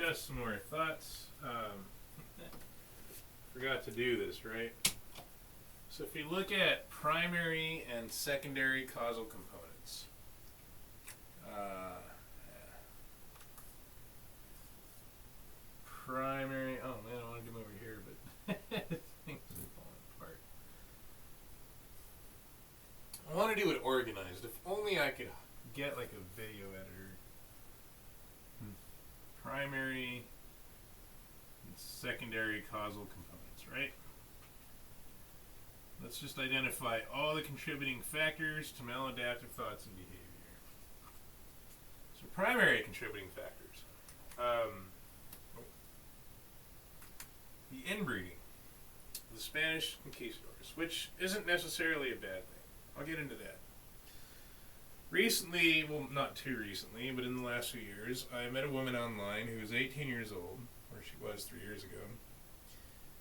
discuss some more thoughts. Forgot to do this, right? So if you look at primary and secondary causal components, primary, oh man, I want to come over here, but things are falling apart. I want to do it organized. If only I could get like a video editor. Primary and secondary causal components, right? Let's just identify all the contributing factors to maladaptive thoughts and behavior. So primary contributing factors. The inbreeding. The Spanish conquistadors, which isn't necessarily a bad thing. I'll get into that. Recently, well, not too recently, but in the last few years, I met a woman online who was 18 years old, or she was 3 years ago,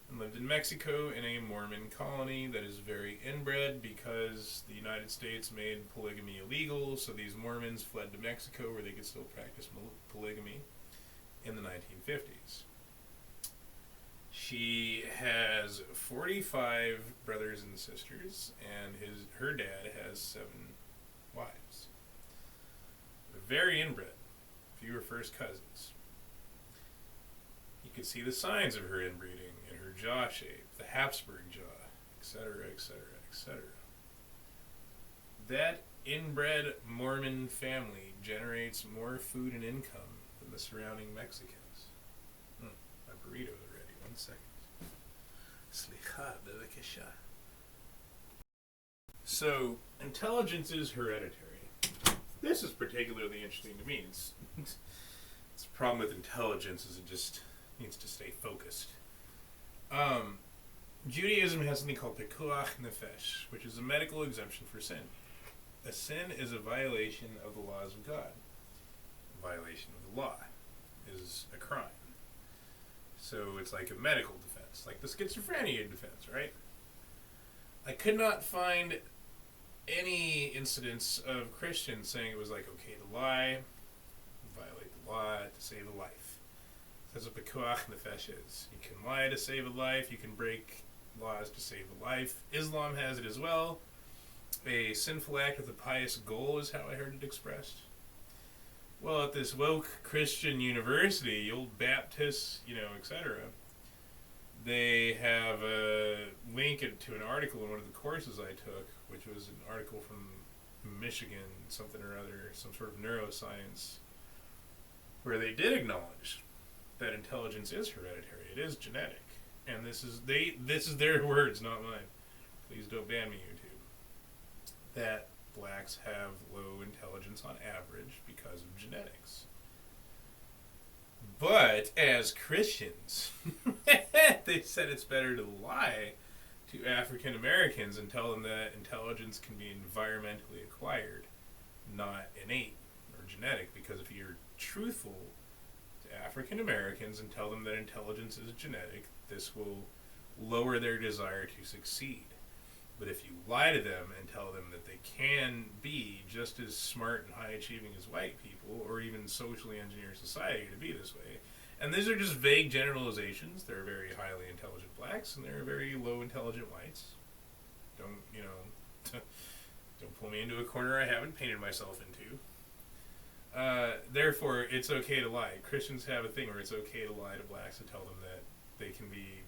and lived in Mexico in a Mormon colony that is very inbred because the United States made polygamy illegal, so these Mormons fled to Mexico where they could still practice polygamy in the 1950s. She has 45 brothers and sisters, and her dad has 7 wives. Very inbred. Few are first cousins. You can see the signs of her inbreeding in her jaw shape, the Habsburg jaw, etc., etc., etc. That inbred Mormon family generates more food and income than the surrounding Mexicans. My burrito's ready. 1 second. Slicha, bevekesha. So, intelligence is hereditary. This is particularly interesting to me. It's a problem with intelligence is it just needs to stay focused. Judaism has something called pikuach nefesh, which is a medical exemption for sin. A sin is a violation of the laws of God. A violation of the law is a crime. So it's like a medical defense, like the schizophrenia defense, right? I could not find any incidents of Christians saying it was like okay to lie, violate the law to save a life. That's what pikuach nefesh is. You can lie to save a life, you can break laws to save a life. Islam has it as well. A sinful act with a pious goal is how I heard it expressed. Well, at this woke Christian university, old Baptist, etc., they have a link to an article in one of the courses I took, which was an article from Michigan, something or other, some sort of neuroscience, where they did acknowledge that intelligence is hereditary. It is genetic. And this is their words, not mine. Please don't ban me, YouTube. That blacks have low intelligence on average because of genetics. But as Christians, they said it's better to lie to African Americans and tell them that intelligence can be environmentally acquired, not innate or genetic, because if you're truthful to African Americans and tell them that intelligence is genetic, this will lower their desire to succeed. But if you lie to them and tell them that they can be just as smart and high achieving as white people, or even socially engineer society to be this way, and these are just vague generalizations. There are very highly intelligent blacks and there are very low intelligent whites. Don't pull me into a corner I haven't painted myself into. Therefore, it's okay to lie. Christians have a thing where it's okay to lie to blacks and tell them that they can be,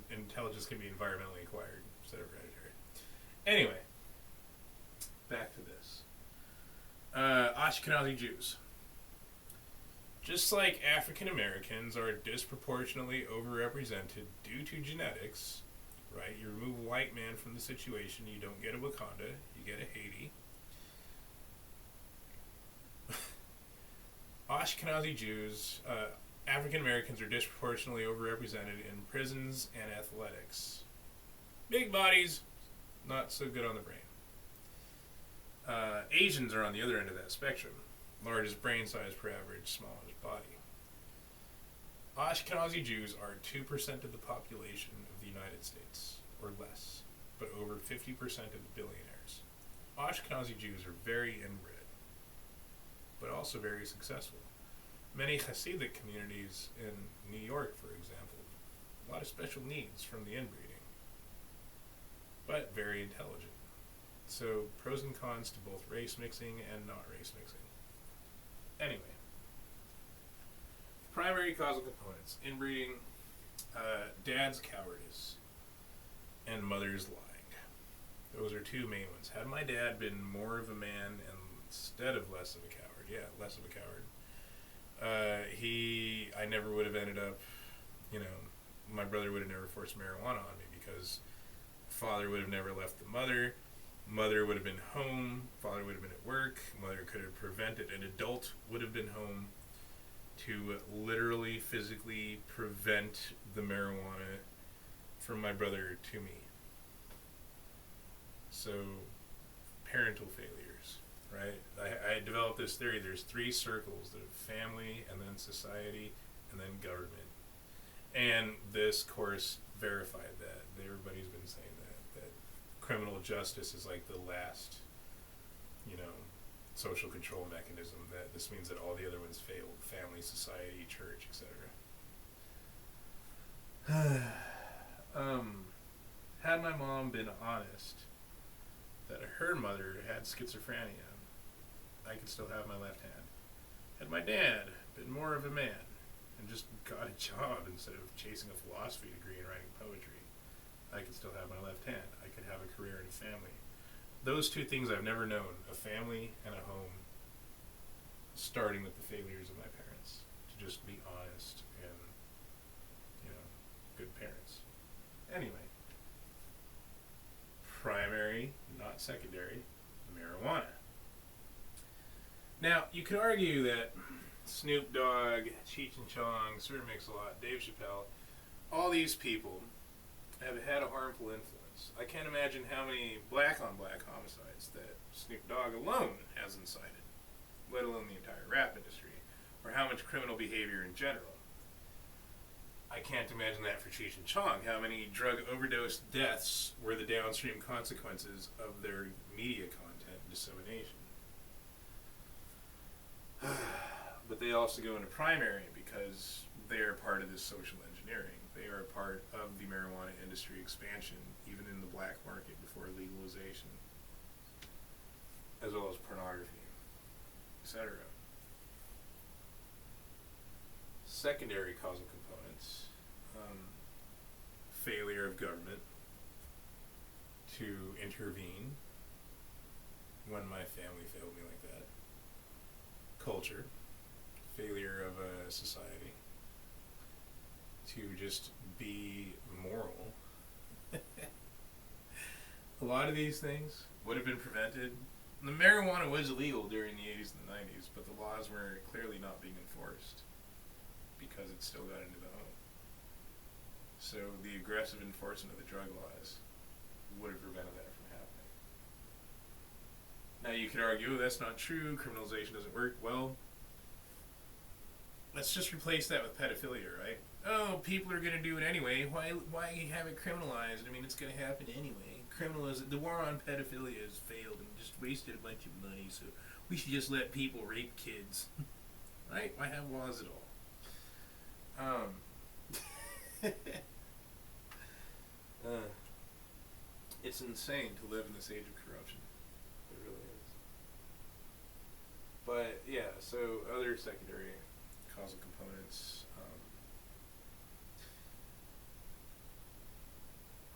intelligence can be environmentally acquired instead of hereditary. Anyway, back to this. Ashkenazi Jews. Just like African Americans are disproportionately overrepresented due to genetics, right? You remove a white man from the situation, you don't get a Wakanda, you get a Haiti. Ashkenazi Jews, African Americans are disproportionately overrepresented in prisons and athletics. Big bodies, not so good on the brain. Asians are on the other end of that spectrum. Largest brain size per average, smallest body. Ashkenazi Jews are 2% of the population of the United States, or less, but over 50% of the billionaires. Ashkenazi Jews are very inbred, but also very successful. Many Hasidic communities in New York, for example, a lot of special needs from the inbreeding, but very intelligent. So pros and cons to both race mixing and not race mixing. Anyway, primary causal components: inbreeding, dad's cowardice, and mother's lying. Those are two main ones. Had my dad been more of a man instead of less of a coward, less of a coward, I never would have ended up, my brother would have never forced marijuana on me because father would have never left the mother would have been home, father would have been at work, mother could have prevented, an adult would have been home to literally, physically prevent the marijuana from my brother to me. So, parental failures, right? I developed this theory. There's three circles: the family, and then society, and then government. And this course verified that. Everybody's been saying that criminal justice is like the last, social control mechanism. That this means that all the other ones failed: family, society, church, etc. Had my mom been honest that her mother had schizophrenia, I could still have my left hand. Had my dad been more of a man and just got a job instead of chasing a philosophy degree and writing poetry, I could still have my left hand. I could have a career and a family. Those two things I've never known: a family and a home, starting with the failures of my parents, to just be honest and, good parents. Anyway, primary, not secondary, marijuana. Now, you could argue that Snoop Dogg, Cheech and Chong, Sir Mix-a-Lot, Dave Chappelle, all these people have had a harmful influence. I can't imagine how many black-on-black homicides that Snoop Dogg alone has incited, let alone the entire rap industry, or how much criminal behavior in general. I can't imagine that for Cheech and Chong. How many drug overdose deaths were the downstream consequences of their media content dissemination? But they also go into primary because they are part of this social engineering. They are a part of the marijuana industry expansion, even in the black market before legalization, as well as pornography, etc. Secondary causal components: failure of government to intervene when my family failed me like that. Culture, failure of a society to just be moral. A lot of these things would have been prevented. The marijuana was illegal during the 80s and the 90s, but the laws were clearly not being enforced because it still got into the home. So the aggressive enforcement of the drug laws would have prevented that from happening. Now you could argue, that's not true, criminalization doesn't work. Well, let's just replace that with pedophilia, right? Oh, people are going to do it anyway. Why have it criminalized? I mean, it's going to happen anyway. The war on pedophilia has failed and just wasted a bunch of money, so we should just let people rape kids. Right? Why have laws at all? It's insane to live in this age of corruption. It really is. But, yeah, so other secondary causal components.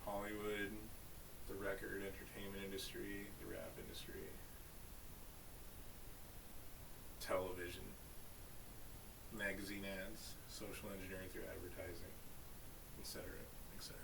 Hollywood, the record entertainment industry, the rap industry, television, magazine ads, social engineering through advertising, etc., etc.